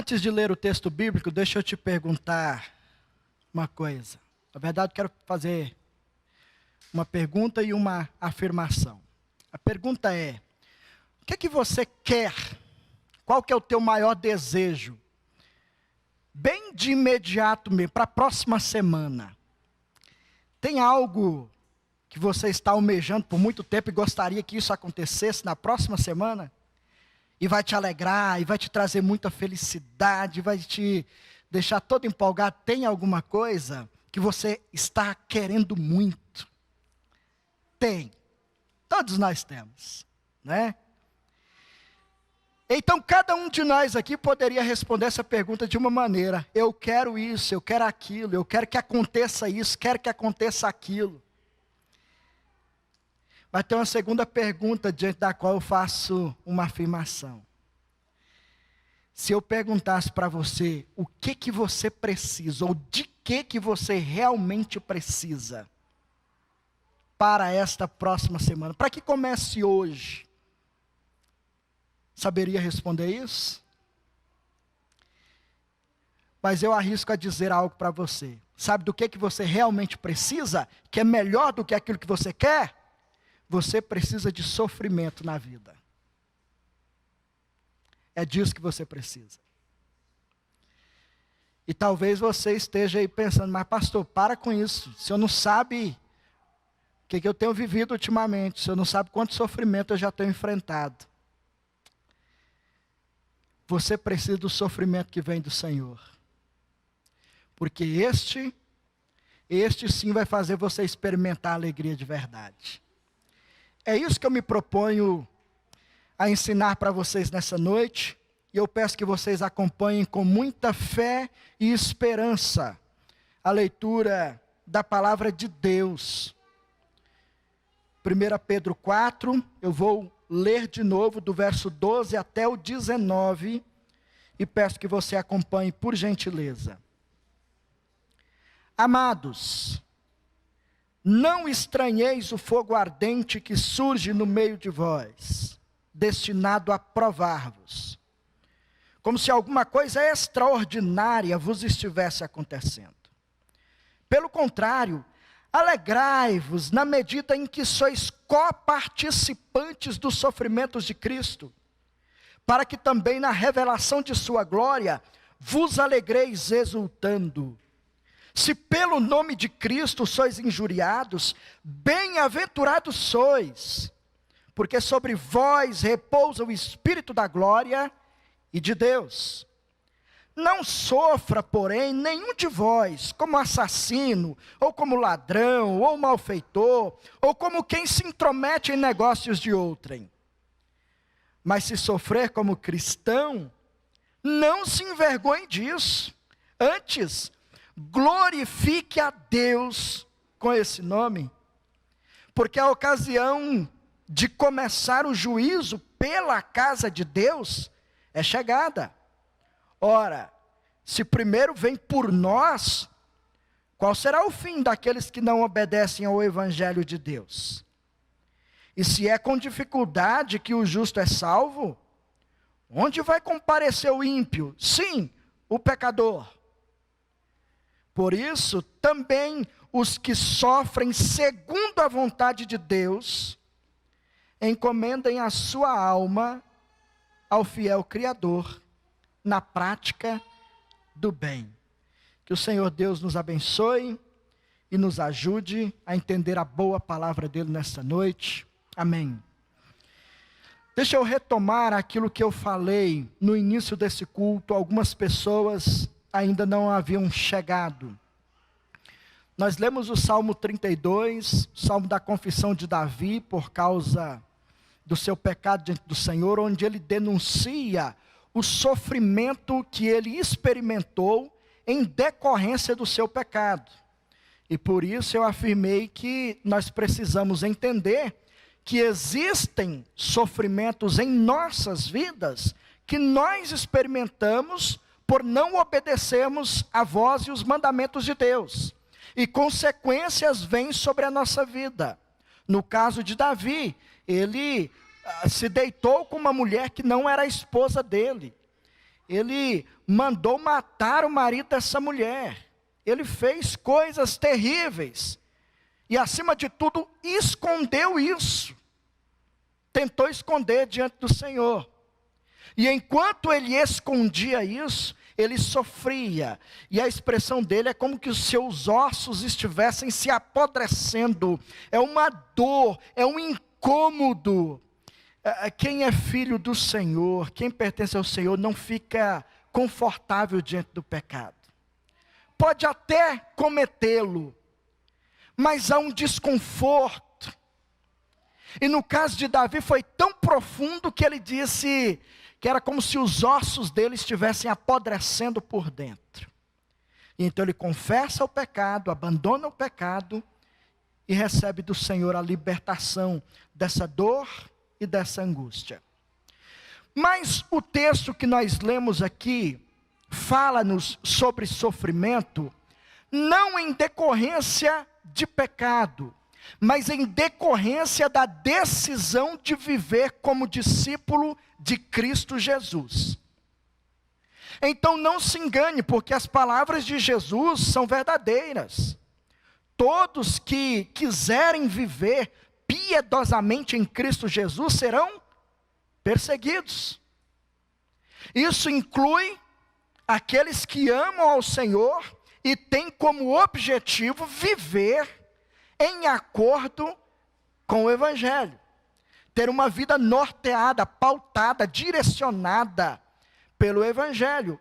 Antes de ler o texto bíblico, deixa eu te perguntar uma coisa. Na verdade, quero fazer uma pergunta e uma afirmação. A pergunta é: o que é que você quer? Qual que é o teu maior desejo? Bem de imediato mesmo, para a próxima semana. Tem algo que você está almejando por muito tempo e gostaria que isso acontecesse na próxima semana? E vai te alegrar, e vai te trazer muita felicidade, vai te deixar todo empolgado. Tem alguma coisa que você está querendo muito? Tem. Todos nós temos, né? Então, cada um de nós aqui poderia responder essa pergunta de uma maneira: eu quero isso, eu quero aquilo, eu quero que aconteça isso, quero que aconteça aquilo. Mas tem uma segunda pergunta diante da qual eu faço uma afirmação. Se eu perguntasse para você o que você precisa, ou de que você realmente precisa para esta próxima semana, para que comece hoje, saberia responder isso? Mas eu arrisco a dizer algo para você. Sabe do que você realmente precisa, que é melhor do que aquilo que você quer? Você precisa de sofrimento na vida. É disso que você precisa. E talvez você esteja aí pensando: mas pastor, para com isso. O senhor não sabe o que eu tenho vivido ultimamente. O senhor não sabe quanto sofrimento eu já tenho enfrentado. Você precisa do sofrimento que vem do Senhor. Porque este sim vai fazer você experimentar a alegria de verdade. É isso que eu me proponho a ensinar para vocês nessa noite. E eu peço que vocês acompanhem com muita fé e esperança a leitura da palavra de Deus. 1 Pedro 4, eu vou ler de novo do verso 12 até o 19. E peço que você acompanhe por gentileza. Amados, não estranheis o fogo ardente que surge no meio de vós, destinado a provar-vos, como se alguma coisa extraordinária vos estivesse acontecendo. Pelo contrário, alegrai-vos na medida em que sois coparticipantes dos sofrimentos de Cristo, para que também na revelação de sua glória vos alegreis exultando. Se pelo nome de Cristo sois injuriados, bem-aventurados sois, porque sobre vós repousa o Espírito da glória e de Deus. Não sofra, porém, nenhum de vós como assassino, ou como ladrão, ou malfeitor, ou como quem se intromete em negócios de outrem. Mas se sofrer como cristão, não se envergonhe disso. Antes, glorifique a Deus com esse nome, porque a ocasião de começar o juízo pela casa de Deus é chegada. Ora, se primeiro vem por nós, qual será o fim daqueles que não obedecem ao Evangelho de Deus? E se é com dificuldade que o justo é salvo, onde vai comparecer o ímpio? Sim, o pecador. Por isso, também os que sofrem segundo a vontade de Deus, encomendem a sua alma ao fiel Criador, na prática do bem. Que o Senhor Deus nos abençoe e nos ajude a entender a boa palavra dele nesta noite. Amém. Deixa eu retomar aquilo que eu falei no início desse culto. Algumas pessoas ainda não haviam chegado. Nós lemos o Salmo 32, Salmo da confissão de Davi, por causa do seu pecado diante do Senhor, onde ele denuncia o sofrimento que ele experimentou em decorrência do seu pecado. E por isso eu afirmei que nós precisamos entender que existem sofrimentos em nossas vidas que nós experimentamos por não obedecermos a voz e os mandamentos de Deus. E consequências vêm sobre a nossa vida. No caso de Davi, ele se deitou com uma mulher que não era a esposa dele. ele mandou matar o marido dessa mulher. Ele fez coisas terríveis. E acima de tudo, escondeu isso. Tentou esconder diante do Senhor. E enquanto ele escondia isso, ele sofria. E a expressão dele é como que os seus ossos estivessem se apodrecendo. É uma dor, é um incômodo. Quem é filho do Senhor, quem pertence ao Senhor, não fica confortável diante do pecado. Pode até cometê-lo, mas há um desconforto. E no caso de Davi foi tão profundo que ele disse que era como se os ossos dele estivessem apodrecendo por dentro. E então ele confessa o pecado, abandona o pecado e recebe do Senhor a libertação dessa dor e dessa angústia. Mas o texto que nós lemos aqui fala-nos sobre sofrimento, não em decorrência de pecado, mas em decorrência da decisão de viver como discípulo de Cristo Jesus. Então não se engane, porque as palavras de Jesus são verdadeiras. Todos que quiserem viver piedosamente em Cristo Jesus serão perseguidos. Isso inclui aqueles que amam ao Senhor e têm como objetivo viver em acordo com o Evangelho. Ter uma vida norteada, pautada, direcionada pelo Evangelho.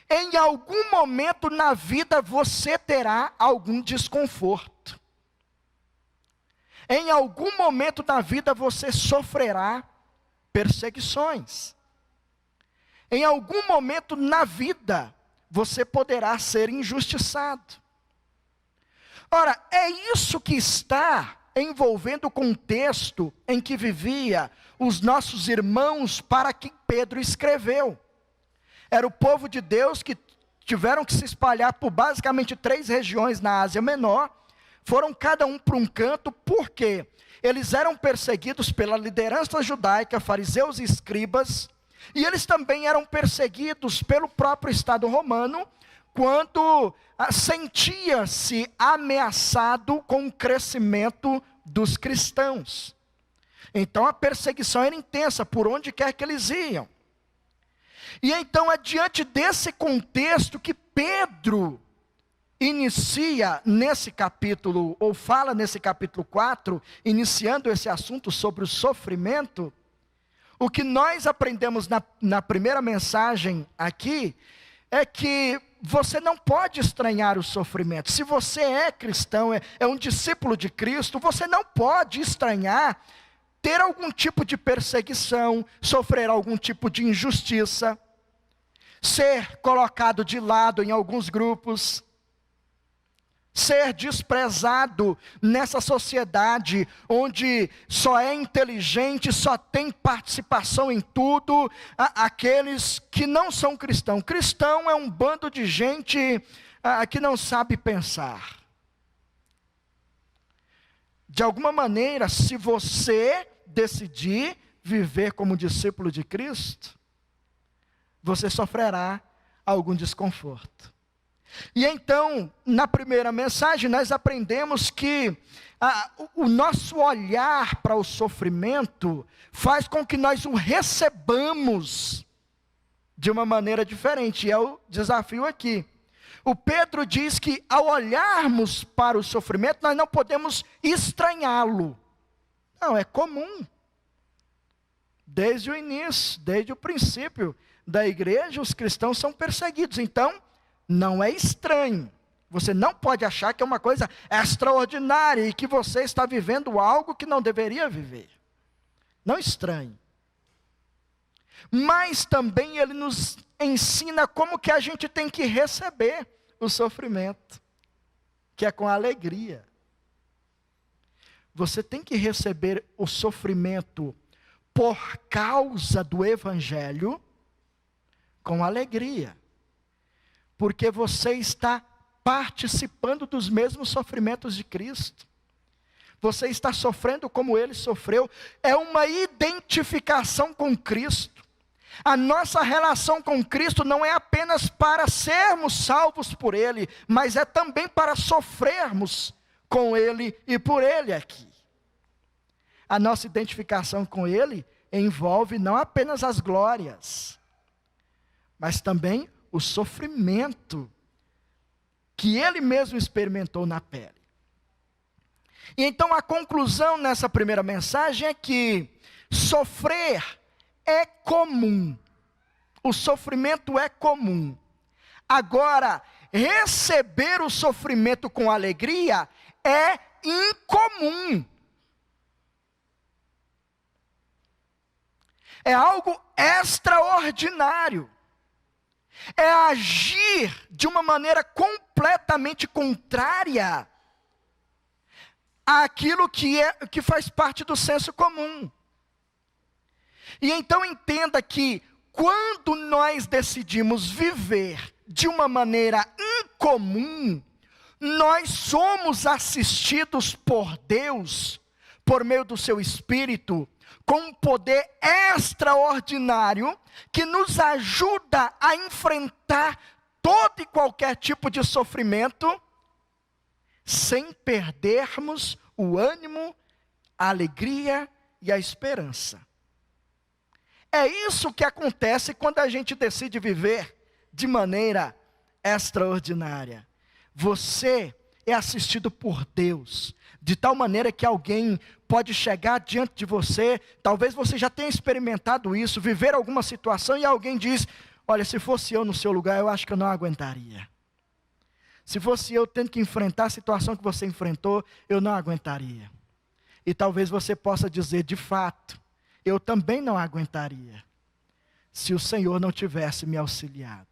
Em algum momento na vida você terá algum desconforto. Em algum momento da vida você sofrerá perseguições. Em algum momento na vida você poderá ser injustiçado. Ora, é isso que está envolvendo o contexto em que vivia os nossos irmãos para que Pedro escreveu. Era o povo de Deus que tiveram que se espalhar por basicamente 3 regiões na Ásia Menor. Foram cada um para um canto, porque eles eram perseguidos pela liderança judaica, fariseus e escribas, e eles também eram perseguidos pelo próprio Estado romano, quando sentia-se ameaçado com o crescimento dos cristãos. Então a perseguição era intensa por onde quer que eles iam. E então é diante desse contexto que Pedro inicia nesse capítulo, ou fala nesse capítulo 4, iniciando esse assunto sobre o sofrimento. O que nós aprendemos na primeira mensagem aqui, é que você não pode estranhar o sofrimento. Se você é cristão, é um discípulo de Cristo, você não pode estranhar ter algum tipo de perseguição, sofrer algum tipo de injustiça, ser colocado de lado em alguns grupos, ser desprezado nessa sociedade onde só é inteligente, só tem participação em tudo, aqueles que não são cristãos. Cristão é um bando de gente que não sabe pensar. De alguma maneira, se você decidir viver como discípulo de Cristo, você sofrerá algum desconforto. E então, na primeira mensagem, nós aprendemos que o nosso olhar para o sofrimento faz com que nós o recebamos de uma maneira diferente. E é o desafio aqui. O Pedro diz que ao olharmos para o sofrimento, nós não podemos estranhá-lo. Não, é comum. Desde o início, desde o princípio da igreja, os cristãos são perseguidos. Então, não é estranho. Você não pode achar que é uma coisa extraordinária e que você está vivendo algo que não deveria viver. Não estranhe. Mas também ele nos ensina como que a gente tem que receber o sofrimento, que é com alegria. Você tem que receber o sofrimento por causa do Evangelho com alegria. Porque você está participando dos mesmos sofrimentos de Cristo. Você está sofrendo como Ele sofreu. É uma identificação com Cristo. A nossa relação com Cristo não é apenas para sermos salvos por Ele, mas é também para sofrermos com Ele e por Ele aqui. A nossa identificação com Ele envolve não apenas as glórias, mas também o sofrimento que Ele mesmo experimentou na pele. E então a conclusão nessa primeira mensagem é que sofrer é comum. O sofrimento é comum. Agora, receber o sofrimento com alegria é incomum. É algo extraordinário. É agir de uma maneira completamente contrária àquilo que faz parte do senso comum. E então entenda que quando nós decidimos viver de uma maneira incomum, nós somos assistidos por Deus, por meio do seu Espírito, com um poder extraordinário, que nos ajuda a enfrentar todo e qualquer tipo de sofrimento, sem perdermos o ânimo, a alegria e a esperança. É isso que acontece quando a gente decide viver de maneira extraordinária. Você é assistido por Deus, de tal maneira que alguém pode chegar diante de você, talvez você já tenha experimentado isso, viver alguma situação e alguém diz: olha, se fosse eu no seu lugar, eu acho que eu não aguentaria. Se fosse eu tendo que enfrentar a situação que você enfrentou, eu não aguentaria. E talvez você possa dizer: de fato, eu também não aguentaria, se o Senhor não tivesse me auxiliado.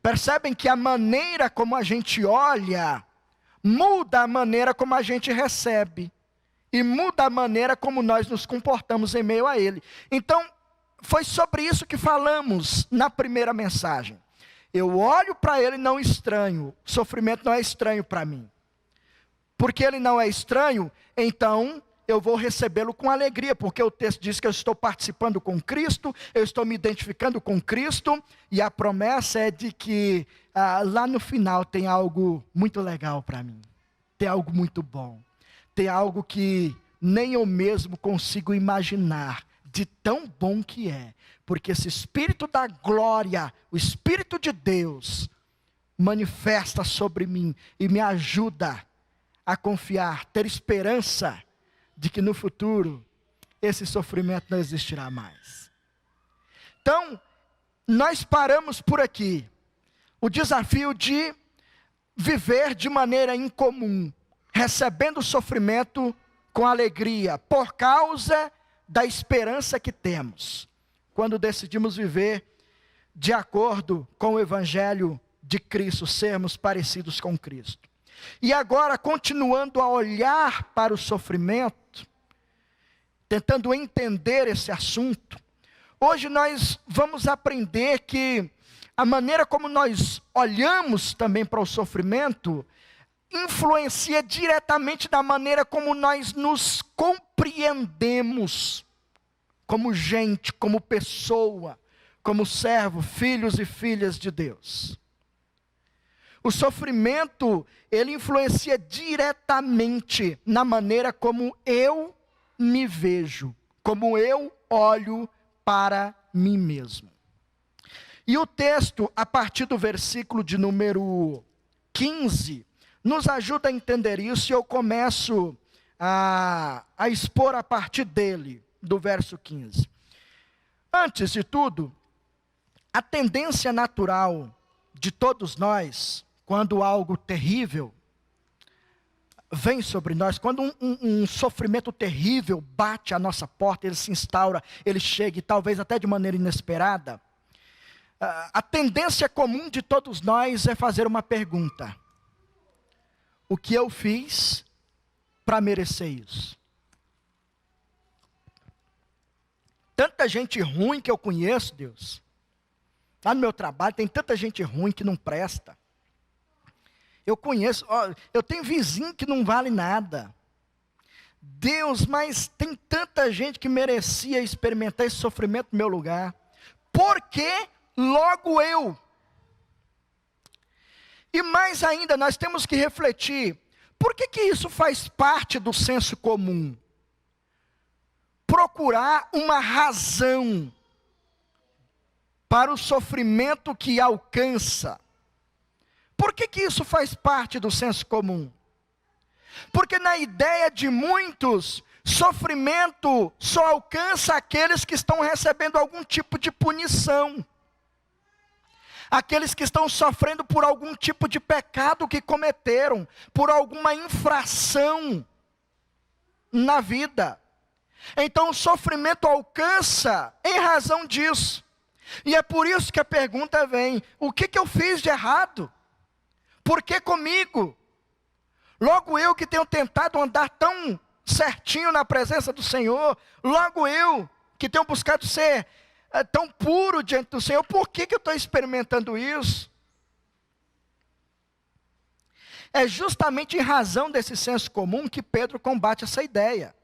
Percebem que a maneira como a gente olha, muda a maneira como a gente recebe, e muda a maneira como nós nos comportamos em meio a Ele. Então, foi sobre isso que falamos na primeira mensagem. Eu olho para Ele e não estranho, o sofrimento não é estranho para mim. Porque Ele não é estranho, então eu vou recebê-lo com alegria, porque o texto diz que eu estou participando com Cristo, eu estou me identificando com Cristo, e a promessa é de que lá no final tem algo muito legal para mim, tem algo muito bom, tem algo que nem eu mesmo consigo imaginar, de tão bom que é, porque esse Espírito da glória, o Espírito de Deus, manifesta sobre mim, e me ajuda a confiar, ter esperança, de que no futuro, esse sofrimento não existirá mais. Então, nós paramos por aqui. O desafio de viver de maneira incomum, recebendo o sofrimento com alegria, por causa da esperança que temos, quando decidimos viver de acordo com o Evangelho de Cristo, sermos parecidos com Cristo. E agora, continuando a olhar para o sofrimento, tentando entender esse assunto, hoje nós vamos aprender que a maneira como nós olhamos também para o sofrimento, influencia diretamente da maneira como nós nos compreendemos, como gente, como pessoa, como servo, filhos e filhas de Deus. O sofrimento, ele influencia diretamente na maneira como eu me vejo, como eu olho para mim mesmo. E o texto, a partir do versículo de número 15, nos ajuda a entender isso, e eu começo a expor a partir dele, do verso 15. Antes de tudo, a tendência natural de todos nós, quando algo terrível vem sobre nós, quando um sofrimento terrível bate à nossa porta, ele se instaura, ele chega, e talvez até de maneira inesperada, a tendência comum de todos nós é fazer uma pergunta: o que eu fiz para merecer isso? Tanta gente ruim que eu conheço, Deus. Lá no meu trabalho tem tanta gente ruim que não presta. Eu conheço, eu tenho vizinho que não vale nada. Deus, mas tem tanta gente que merecia experimentar esse sofrimento no meu lugar. Por que logo eu? E mais ainda, nós temos que refletir, por que isso faz parte do senso comum? Procurar uma razão para o sofrimento que alcança. Por que isso faz parte do senso comum? Porque na ideia de muitos, sofrimento só alcança aqueles que estão recebendo algum tipo de punição. Aqueles que estão sofrendo por algum tipo de pecado que cometeram, por alguma infração na vida. Então o sofrimento alcança em razão disso. E é por isso que a pergunta vem: o que eu fiz de errado? Por que comigo? Logo eu que tenho tentado andar tão certinho na presença do Senhor, logo eu que tenho buscado ser tão puro diante do Senhor, por que eu estou experimentando isso? É justamente em razão desse senso comum que Pedro combate essa ideia.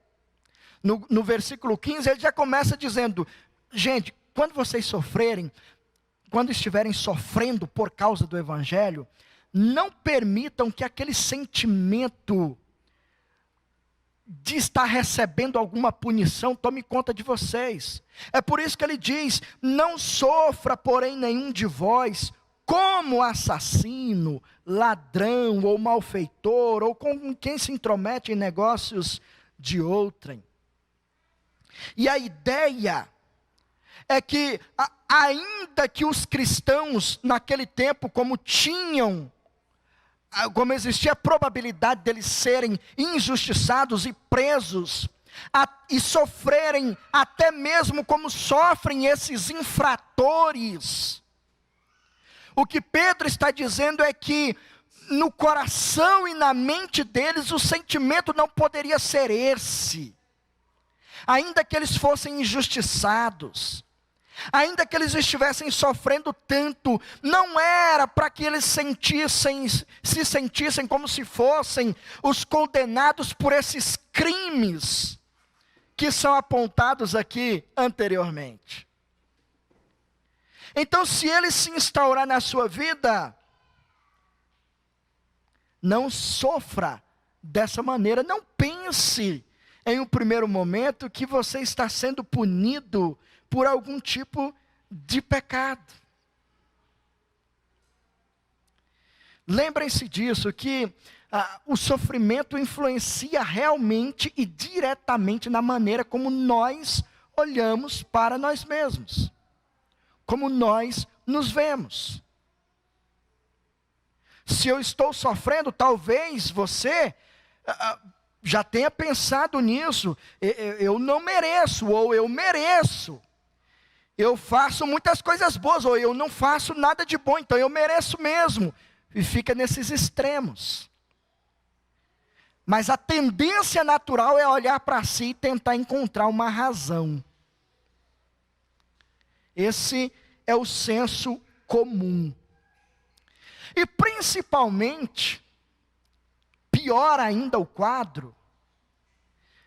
No versículo 15 ele já começa dizendo: gente, quando vocês sofrerem, quando estiverem sofrendo por causa do Evangelho, não permitam que aquele sentimento de estar recebendo alguma punição tome conta de vocês. É por isso que ele diz: não sofra, porém, nenhum de vós como assassino, ladrão ou malfeitor, ou com quem se intromete em negócios de outrem. E a ideia é que, ainda que os cristãos naquele tempo, como existia a probabilidade deles serem injustiçados e presos, e sofrerem até mesmo como sofrem esses infratores, o que Pedro está dizendo é que no coração e na mente deles o sentimento não poderia ser esse. Ainda que eles fossem injustiçados, ainda que eles estivessem sofrendo tanto, não era para que eles se sentissem como se fossem os condenados por esses crimes que são apontados aqui anteriormente. Então, se ele se instaurar na sua vida, não sofra dessa maneira. Não pense em um primeiro momento que você está sendo punido por algum tipo de pecado. Lembrem-se disso, que o sofrimento influencia realmente e diretamente na maneira como nós olhamos para nós mesmos, como nós nos vemos. Se eu estou sofrendo, talvez você já tenha pensado nisso: eu não mereço, ou eu mereço. Eu faço muitas coisas boas, ou eu não faço nada de bom, então eu mereço mesmo. E fica nesses extremos. Mas a tendência natural é olhar para si e tentar encontrar uma razão. Esse é o senso comum. E principalmente, pior ainda o quadro,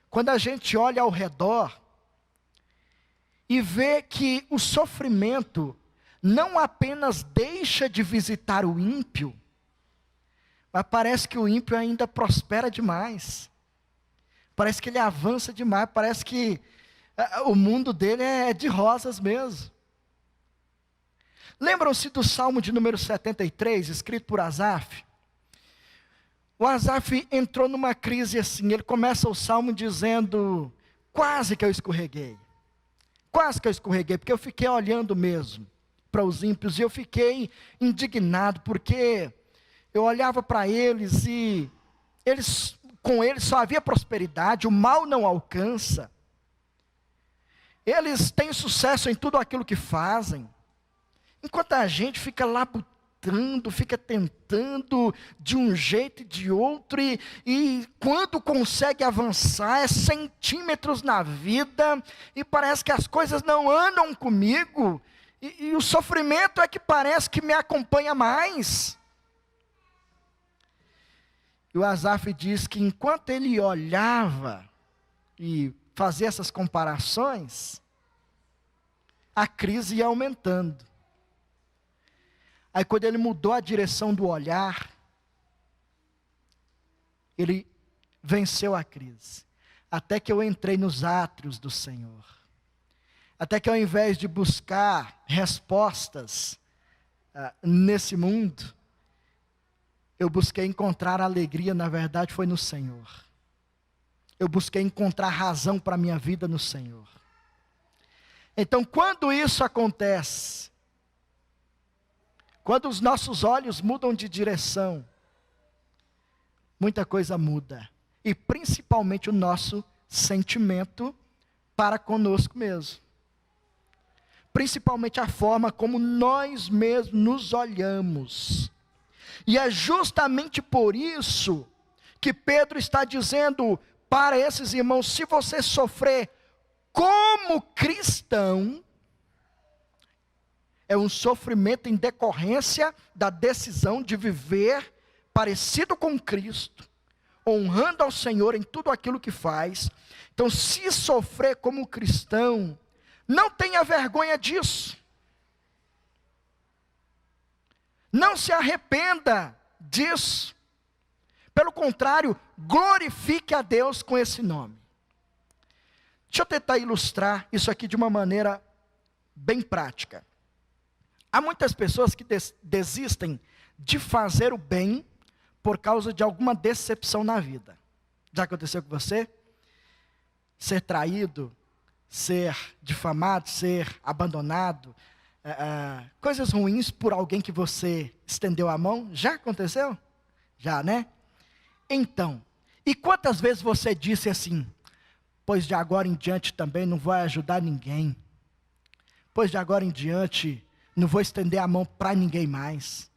quando a gente olha ao redor e vê que o sofrimento não apenas deixa de visitar o ímpio, mas parece que o ímpio ainda prospera demais. Parece que ele avança demais, parece que o mundo dele é de rosas mesmo. Lembram-se do Salmo de número 73, escrito por Asaf? O Asaf entrou numa crise assim, ele começa o Salmo dizendo: quase que eu escorreguei. Quase que eu escorreguei, porque eu fiquei olhando mesmo para os ímpios, e eu fiquei indignado, porque eu olhava para eles e com eles só havia prosperidade, o mal não alcança. Eles têm sucesso em tudo aquilo que fazem, enquanto a gente fica labutando, fica tentando de um jeito e de outro, e quando consegue avançar é centímetros na vida, e parece que as coisas não andam comigo, e o sofrimento é que parece que me acompanha mais. E o Asaf diz que enquanto ele olhava e fazer essas comparações, a crise ia aumentando. Aí quando ele mudou a direção do olhar, ele venceu a crise. Até que eu entrei nos átrios do Senhor. Até que ao invés de buscar respostas nesse mundo, eu busquei encontrar alegria, na verdade foi no Senhor. Eu busquei encontrar razão para a minha vida no Senhor. Então quando isso acontece, quando os nossos olhos mudam de direção, muita coisa muda. E principalmente o nosso sentimento para conosco mesmo. Principalmente a forma como nós mesmos nos olhamos. E é justamente por isso que Pedro está dizendo para esses irmãos: se você sofrer como cristão, é um sofrimento em decorrência da decisão de viver parecido com Cristo, honrando ao Senhor em tudo aquilo que faz. Então, se sofrer como cristão, não tenha vergonha disso. Não se arrependa disso. Pelo contrário, glorifique a Deus com esse nome. Deixa eu tentar ilustrar isso aqui de uma maneira bem prática. Há muitas pessoas que desistem de fazer o bem por causa de alguma decepção na vida. Já aconteceu com você? Ser traído, ser difamado, ser abandonado, coisas ruins por alguém que você estendeu a mão. Já aconteceu? Já, né? Então, e quantas vezes você disse assim: pois de agora em diante também não vou ajudar ninguém, pois de agora em diante não vou estender a mão para ninguém mais,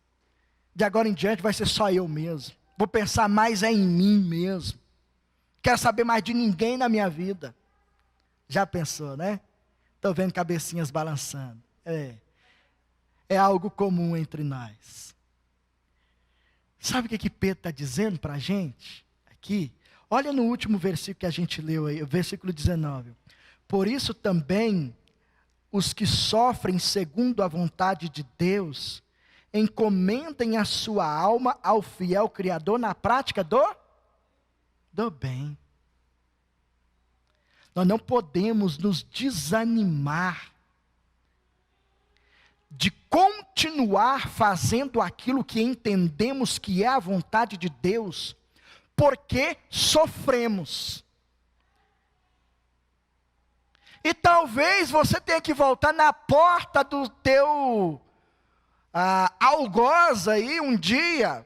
de agora em diante vai ser só eu mesmo, vou pensar mais em mim mesmo, quero saber mais de ninguém na minha vida. Já pensou, né? Estou vendo cabecinhas balançando. É algo comum entre nós. Sabe o que Pedro está dizendo para a gente aqui? Olha no último versículo que a gente leu aí, o versículo 19. Por isso também os que sofrem segundo a vontade de Deus, encomendem a sua alma ao fiel Criador na prática do bem. Nós não podemos nos desanimar de continuar fazendo aquilo que entendemos que é a vontade de Deus, porque sofremos. E talvez você tenha que voltar na porta do teu algoz aí um dia,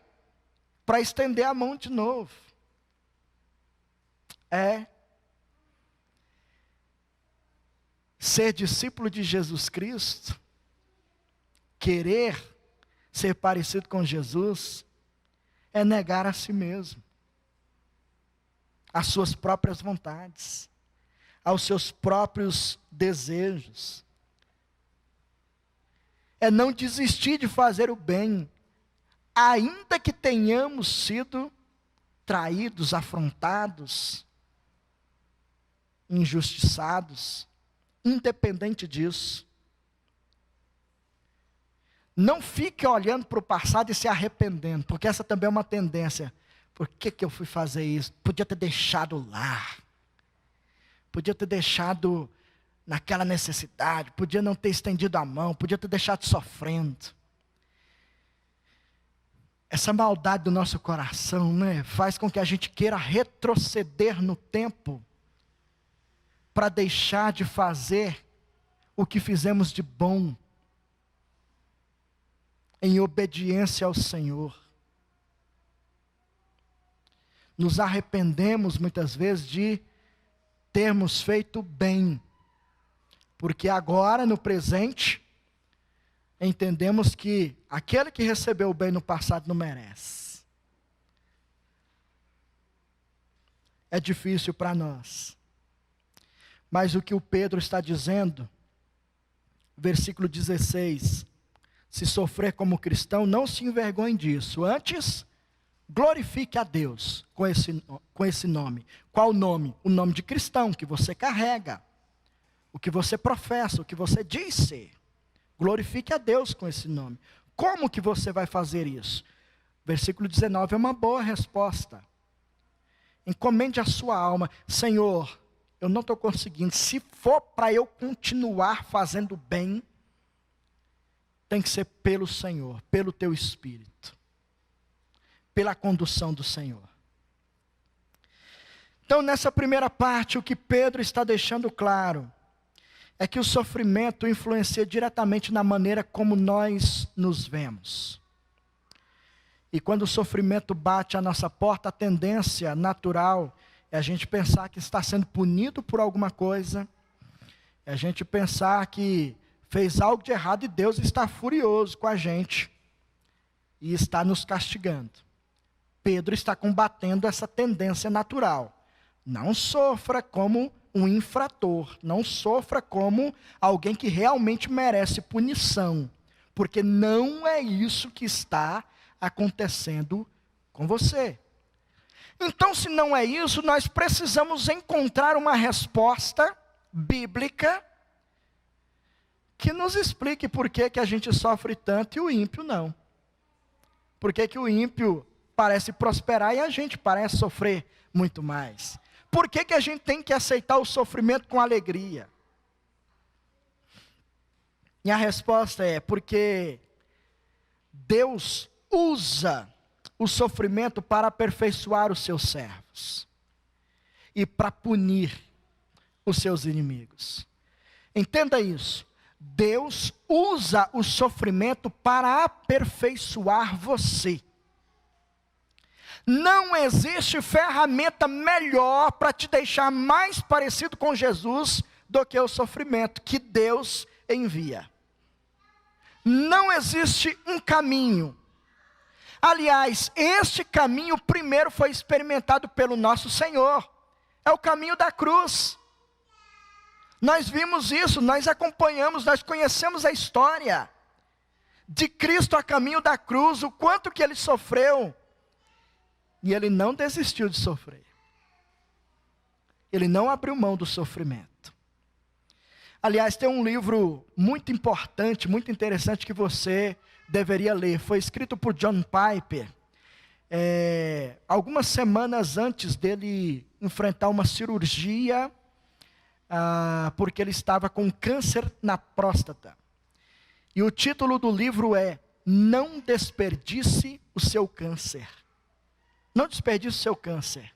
para estender a mão de novo. Ser discípulo de Jesus Cristo, querer ser parecido com Jesus, é negar a si mesmo, as suas próprias vontades, aos seus próprios desejos. É não desistir de fazer o bem, ainda que tenhamos sido traídos, afrontados, injustiçados. Independente disso, não fique olhando para o passado e se arrependendo, porque essa também é uma tendência. Por que eu fui fazer isso? Podia ter deixado lá, podia ter deixado naquela necessidade, podia não ter estendido a mão, podia ter deixado sofrendo. Essa maldade do nosso coração, né, faz com que a gente queira retroceder no tempo, para deixar de fazer o que fizemos de bom, em obediência ao Senhor. Nos arrependemos muitas vezes de termos feito bem, porque agora, no presente, entendemos que aquele que recebeu o bem no passado não merece. É difícil para nós. Mas o que o Pedro está dizendo, versículo 16, se sofrer como cristão, não se envergonhe disso, antes glorifique a Deus com esse nome. Qual nome? O nome de cristão que você carrega, o que você professa, o que você diz ser. Glorifique a Deus com esse nome. Como que você vai fazer isso? Versículo 19 é uma boa resposta. Encomende a sua alma. Senhor, eu não estou conseguindo. Se for para eu continuar fazendo bem, tem que ser pelo Senhor, pelo teu Espírito, pela condução do Senhor. Então, nessa primeira parte, o que Pedro está deixando claro é que o sofrimento influencia diretamente na maneira como nós nos vemos. E quando o sofrimento bate à nossa porta, a tendência natural é a gente pensar que está sendo punido por alguma coisa, é a gente pensar que fez algo de errado e Deus está furioso com a gente e está nos castigando. Pedro está combatendo essa tendência natural. Não sofra como um infrator, não sofra como alguém que realmente merece punição, porque não é isso que está acontecendo com você. Então, se não é isso, nós precisamos encontrar uma resposta bíblica que nos explique por que a gente sofre tanto e o ímpio não. Por que o ímpio parece prosperar e a gente parece sofrer muito mais? Por que a gente tem que aceitar o sofrimento com alegria? E a resposta é porque Deus usa o sofrimento para aperfeiçoar os seus servos e para punir os seus inimigos. Entenda isso. Deus usa o sofrimento para aperfeiçoar você. Não existe ferramenta melhor para te deixar mais parecido com Jesus do que o sofrimento que Deus envia. Não existe um caminho. Aliás, este caminho primeiro foi experimentado pelo nosso Senhor. É o caminho da cruz. Nós vimos isso, nós acompanhamos, nós conhecemos a história de Cristo a caminho da cruz, o quanto que ele sofreu. E ele não desistiu de sofrer. Ele não abriu mão do sofrimento. Aliás, tem um livro muito importante, muito interessante que você deveria ler. Foi escrito por John Piper. Algumas semanas antes dele enfrentar uma cirurgia, porque ele estava com câncer na próstata. E o título do livro é Não Desperdice o Seu Câncer. Não desperdice o seu câncer.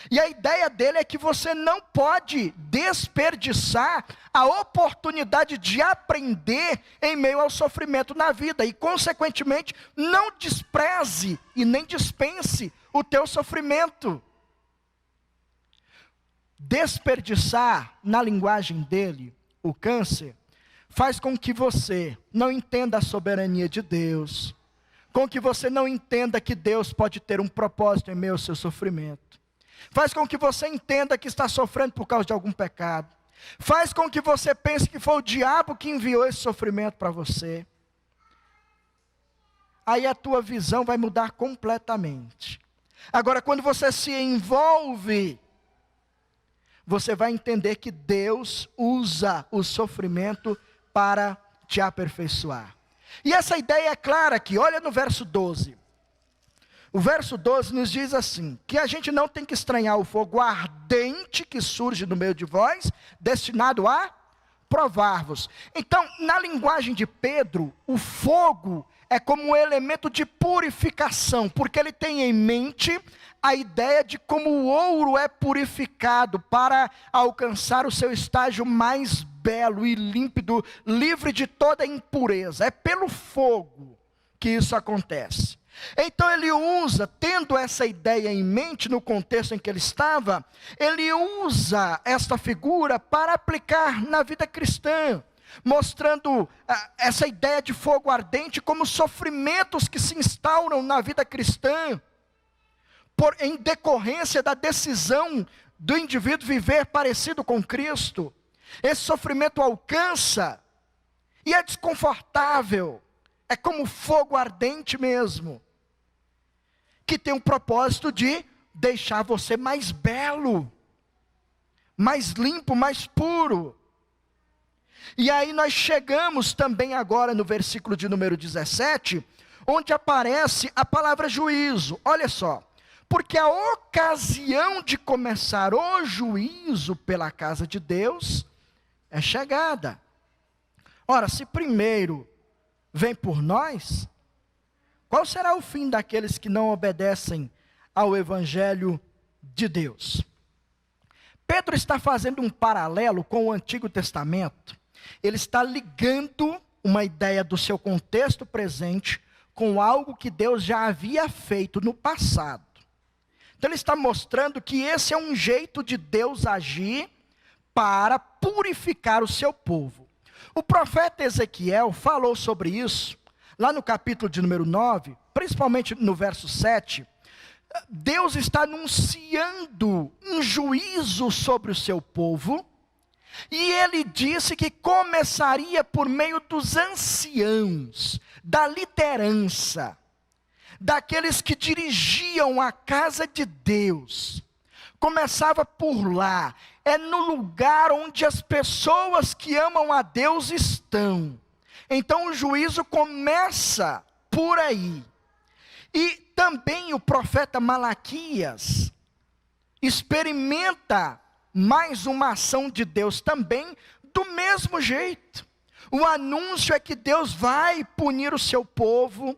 E a ideia dele é que você não pode desperdiçar a oportunidade de aprender em meio ao sofrimento na vida. E, consequentemente, não despreze e nem dispense o teu sofrimento. Desperdiçar, na linguagem dele, o câncer, faz com que você não entenda a soberania de Deus, com que você não entenda que Deus pode ter um propósito em meio ao seu sofrimento. Faz com que você entenda que está sofrendo por causa de algum pecado. Faz com que você pense que foi o diabo que enviou esse sofrimento para você. Aí a tua visão vai mudar completamente. Agora, quando você se envolve, você vai entender que Deus usa o sofrimento para te aperfeiçoar. E essa ideia é clara aqui, olha no verso 12. O verso 12 nos diz assim, que a gente não tem que estranhar o fogo ardente que surge no meio de vós, destinado a provar-vos. Então, na linguagem de Pedro, o fogo é como um elemento de purificação, porque ele tem em mente a ideia de como o ouro é purificado para alcançar o seu estágio mais belo e límpido, livre de toda impureza. É pelo fogo que isso acontece. Então ele usa, tendo essa ideia em mente no contexto em que ele estava, ele usa esta figura para aplicar na vida cristã, mostrando essa ideia de fogo ardente como sofrimentos que se instauram na vida cristã, em decorrência da decisão do indivíduo viver parecido com Cristo. Esse sofrimento alcança e é desconfortável, é como fogo ardente mesmo, que tem o propósito de deixar você mais belo, mais limpo, mais puro. E aí nós chegamos também agora no versículo de número 17, onde aparece a palavra juízo. Olha só, porque a ocasião de começar o juízo pela casa de Deus é chegada. Ora, se primeiro vem por nós, qual será o fim daqueles que não obedecem ao Evangelho de Deus? Pedro está fazendo um paralelo com o Antigo Testamento. Ele está ligando uma ideia do seu contexto presente com algo que Deus já havia feito no passado. Então ele está mostrando que esse é um jeito de Deus agir para purificar o seu povo. O profeta Ezequiel falou sobre isso, lá no capítulo de número 9, principalmente no verso 7, Deus está anunciando um juízo sobre o seu povo, e ele disse que começaria por meio dos anciãos, da liderança, daqueles que dirigiam a casa de Deus. Começava por lá, é no lugar onde as pessoas que amam a Deus estão. Então o juízo começa por aí. E também o profeta Malaquias experimenta mais uma ação de Deus também, do mesmo jeito. O anúncio é que Deus vai punir o seu povo,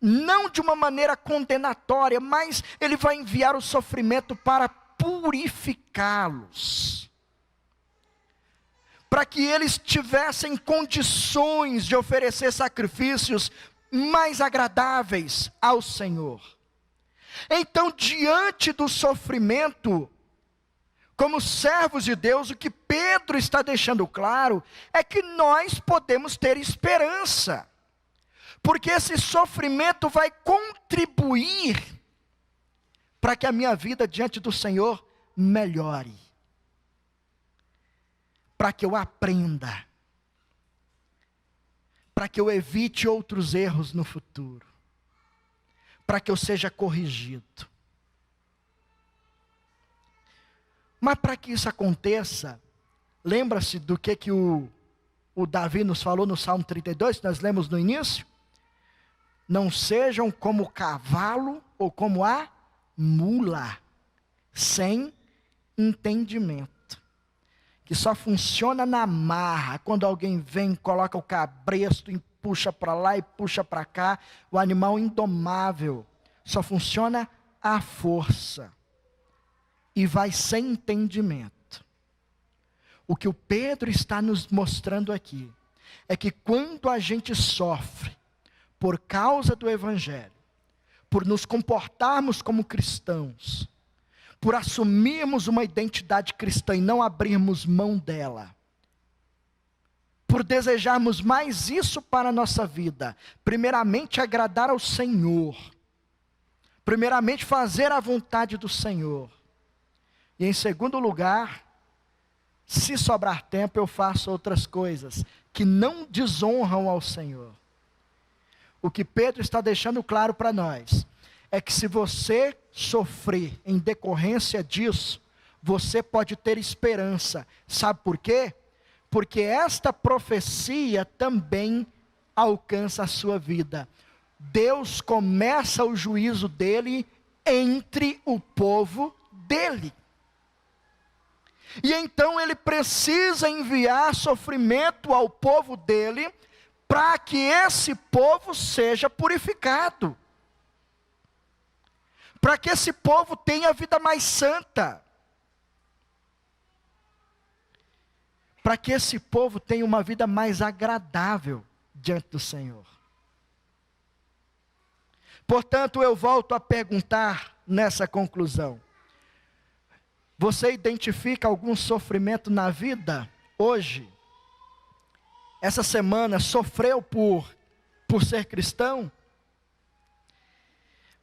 não de uma maneira condenatória, mas Ele vai enviar o sofrimento para purificá-los, para que eles tivessem condições de oferecer sacrifícios mais agradáveis ao Senhor. Então, diante do sofrimento, como servos de Deus, o que Pedro está deixando claro é que nós podemos ter esperança, porque esse sofrimento vai contribuir para que a minha vida diante do Senhor melhore, para que eu aprenda, para que eu evite outros erros no futuro, para que eu seja corrigido. Mas para que isso aconteça, lembra-se do que o Davi nos falou no Salmo 32, que nós lemos no início? Não sejam como o cavalo ou como a mula, sem entendimento, que só funciona na marra. Quando alguém vem, coloca o cabresto e puxa para lá e puxa para cá, o animal indomável, só funciona à força, e vai sem entendimento. O que o Pedro está nos mostrando aqui, é que quando a gente sofre, por causa do Evangelho, por nos comportarmos como cristãos, por assumirmos uma identidade cristã e não abrirmos mão dela, por desejarmos mais isso para a nossa vida, primeiramente agradar ao Senhor, primeiramente fazer a vontade do Senhor, e em segundo lugar, se sobrar tempo, eu faço outras coisas que não desonram ao Senhor. O que Pedro está deixando claro para nós é que se você sofrer em decorrência disso, você pode ter esperança. Sabe por quê? Porque esta profecia também alcança a sua vida. Deus começa o juízo dele entre o povo dele. E então ele precisa enviar sofrimento ao povo dele, para que esse povo seja purificado, para que esse povo tenha vida mais santa, para que esse povo tenha uma vida mais agradável diante do Senhor. Portanto, eu volto a perguntar nessa conclusão: você identifica algum sofrimento na vida hoje? Essa semana sofreu por ser cristão?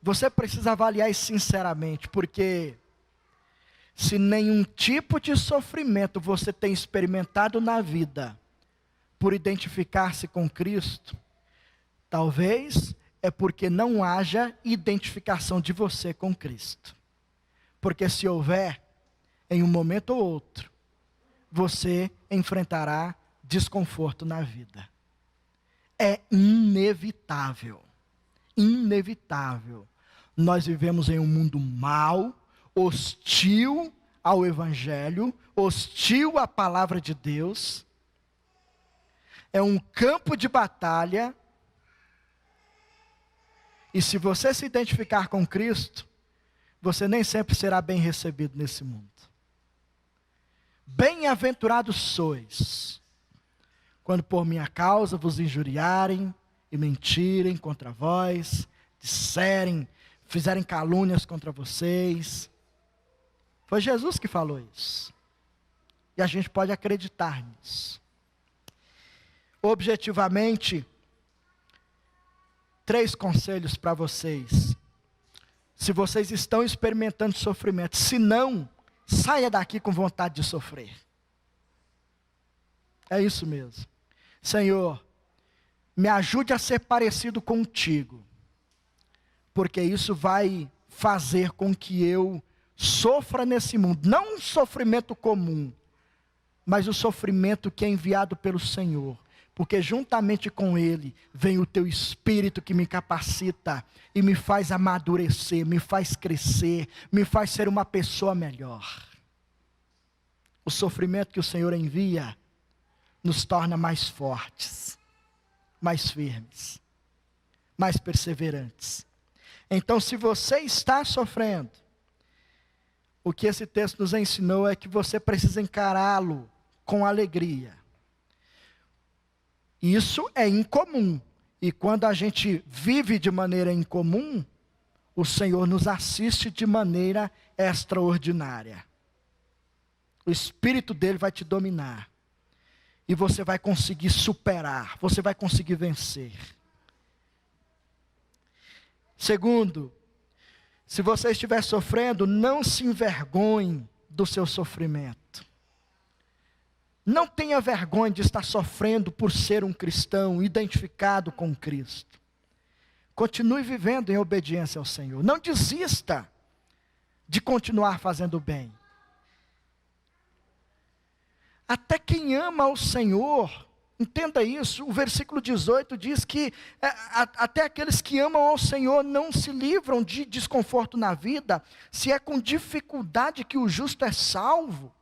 Você precisa avaliar isso sinceramente, porque se nenhum tipo de sofrimento você tem experimentado na vida, por identificar-se com Cristo, talvez é porque não haja identificação de você com Cristo. Porque se houver, em um momento ou outro, você enfrentará desconforto na vida. É inevitável. Inevitável. Nós vivemos em um mundo mau, hostil ao Evangelho, hostil à palavra de Deus. É um campo de batalha. E se você se identificar com Cristo, você nem sempre será bem recebido nesse mundo. Bem-aventurados sois, quando por minha causa vos injuriarem e mentirem contra vós, disserem, fizerem calúnias contra vocês. Foi Jesus que falou isso. E a gente pode acreditar nisso. Objetivamente, 3 conselhos para vocês. Se vocês estão experimentando sofrimento, se não, saia daqui com vontade de sofrer. É isso mesmo. Senhor, me ajude a ser parecido contigo, porque isso vai fazer com que eu sofra nesse mundo, não um sofrimento comum, mas o sofrimento que é enviado pelo Senhor, porque juntamente com Ele vem o Teu Espírito que me capacita e me faz amadurecer, me faz crescer, me faz ser uma pessoa melhor. O sofrimento que o Senhor envia nos torna mais fortes, mais firmes, mais perseverantes. Então, se você está sofrendo, o que esse texto nos ensinou é que você precisa encará-lo com alegria. Isso é incomum. E quando a gente vive de maneira incomum, o Senhor nos assiste de maneira extraordinária. O Espírito dele vai te dominar. E você vai conseguir superar, você vai conseguir vencer. Segundo, se você estiver sofrendo, não se envergonhe do seu sofrimento. Não tenha vergonha de estar sofrendo por ser um cristão identificado com Cristo. Continue vivendo em obediência ao Senhor. Não desista de continuar fazendo o bem. Até quem ama o Senhor, entenda isso, o versículo 18 diz que até aqueles que amam ao Senhor não se livram de desconforto na vida, se é com dificuldade que o justo é salvo.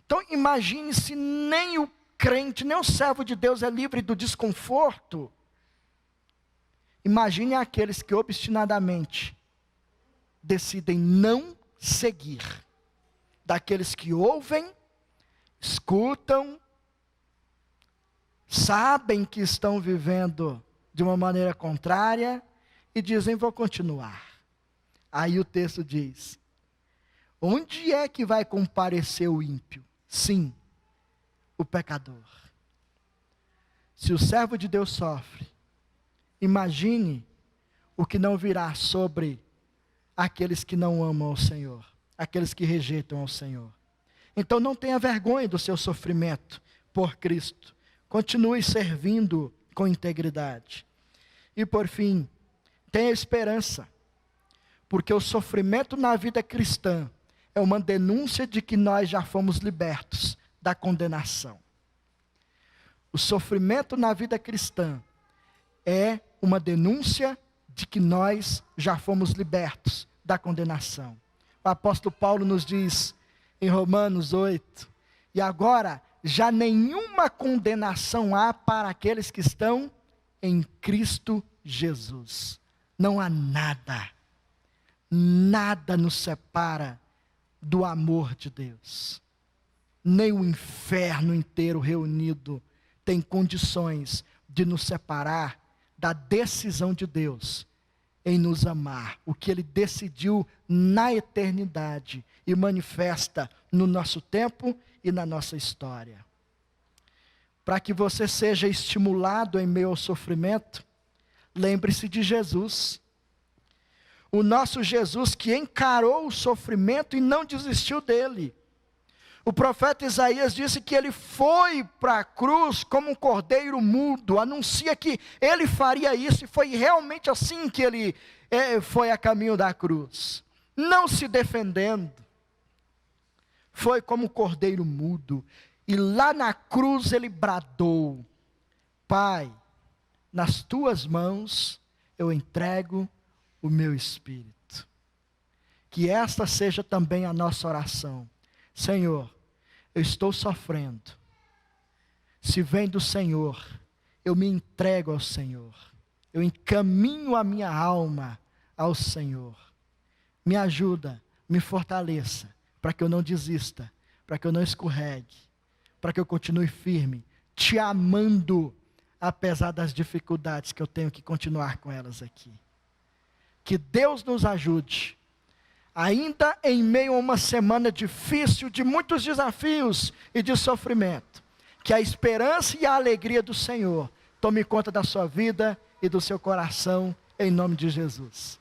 Então imagine se nem o crente, nem o servo de Deus é livre do desconforto. Imagine aqueles que obstinadamente decidem não seguir, daqueles que ouvem, escutam, sabem que estão vivendo de uma maneira contrária e dizem, vou continuar. Aí o texto diz, onde é que vai comparecer o ímpio? Sim, o pecador. Se o servo de Deus sofre, imagine o que não virá sobre aqueles que não amam ao Senhor, aqueles que rejeitam ao Senhor. Então não tenha vergonha do seu sofrimento por Cristo. Continue servindo com integridade. E por fim, tenha esperança, porque o sofrimento na vida cristã é uma denúncia de que nós já fomos libertos da condenação. O sofrimento na vida cristã é uma denúncia de que nós já fomos libertos da condenação. O apóstolo Paulo nos diz em Romanos 8, e agora já nenhuma condenação há para aqueles que estão em Cristo Jesus. Não há nada, nada nos separa do amor de Deus. Nem o inferno inteiro reunido tem condições de nos separar da decisão de Deus em nos amar, o que Ele decidiu na eternidade e manifesta no nosso tempo e na nossa história. Para que você seja estimulado em meio ao sofrimento, lembre-se de Jesus. O nosso Jesus que encarou o sofrimento e não desistiu dele. O profeta Isaías disse que ele foi para a cruz como um cordeiro mudo, anuncia que ele faria isso, e foi realmente assim que ele foi a caminho da cruz, não se defendendo, foi como um cordeiro mudo, e lá na cruz ele bradou: Pai, nas tuas mãos eu entrego o meu espírito. Que esta seja também a nossa oração. Senhor, eu estou sofrendo. Se vem do Senhor, eu me entrego ao Senhor. Eu encaminho a minha alma ao Senhor. Me ajuda, me fortaleça, para que eu não desista, para que eu não escorregue, para que eu continue firme, te amando, apesar das dificuldades que eu tenho que continuar com elas aqui. Que Deus nos ajude, ainda em meio a uma semana difícil, de muitos desafios e de sofrimento, que a esperança e a alegria do Senhor tome conta da sua vida e do seu coração, em nome de Jesus.